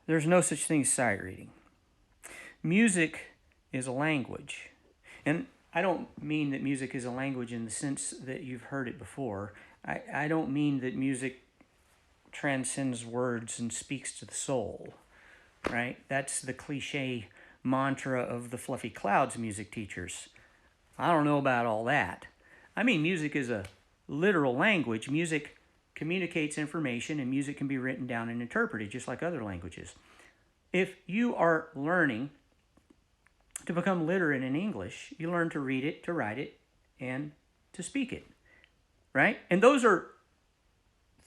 There's no such thing as sight reading. Music is a language. And I don't mean that music is a language in the sense that you've heard it before. I don't mean that music transcends words and speaks to the soul, right? That's the cliche mantra of the fluffy clouds music teachers. I don't know about all that. I mean, music is a literal language. Music communicates information, and music can be written down and interpreted just like other languages. If you are learning to become literate in English, you learn to read it, to write it, and to speak it, right? And those are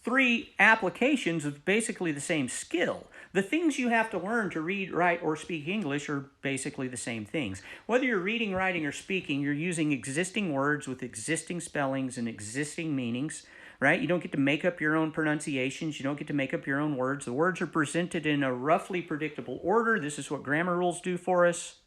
three applications of basically the same skill. The things you have to learn to read, write, or speak English are basically the same things. Whether you're reading, writing, or speaking, you're using existing words with existing spellings and existing meanings, right? You don't get to make up your own pronunciations. You don't get to make up your own words. The words are presented in a roughly predictable order. This is what grammar rules do for us.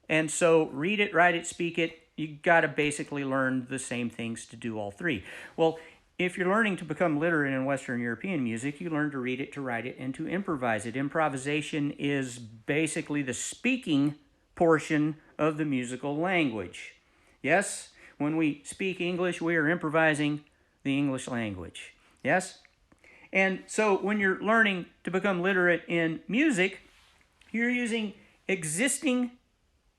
And so read it, write it, speak it. You got to basically learn the same things to do all three. Well, if you're learning to become literate in Western European music, you learn to read it, to write it, and to improvise it. Improvisation is basically the speaking portion of the musical language. Yes, when we speak English, we are improvising the English language. Yes? And so when you're learning to become literate in music, you're using existing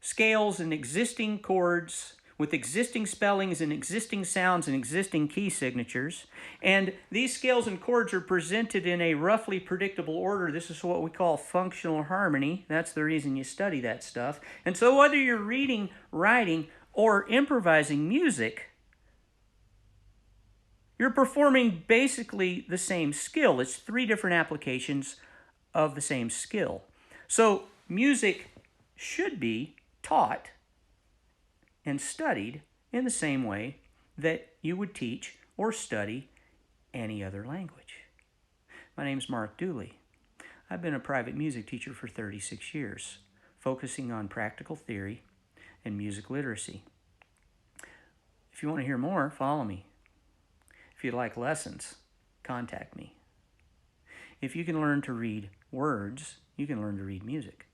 scales and existing chords with existing spellings and existing sounds and existing key signatures. And these scales and chords are presented in a roughly predictable order. This is what we call functional harmony. That's the reason you study that stuff. And so whether you're reading, writing, or improvising music, you're performing basically the same skill. It's three different applications of the same skill. So music should be taught and studied in the same way that you would teach or study any other language. My name is Mark Dooley. I've been a private music teacher for 36 years, focusing on practical theory and music literacy. If you want to hear more, follow me. If you'd like lessons, contact me. If you can learn to read words, you can learn to read music.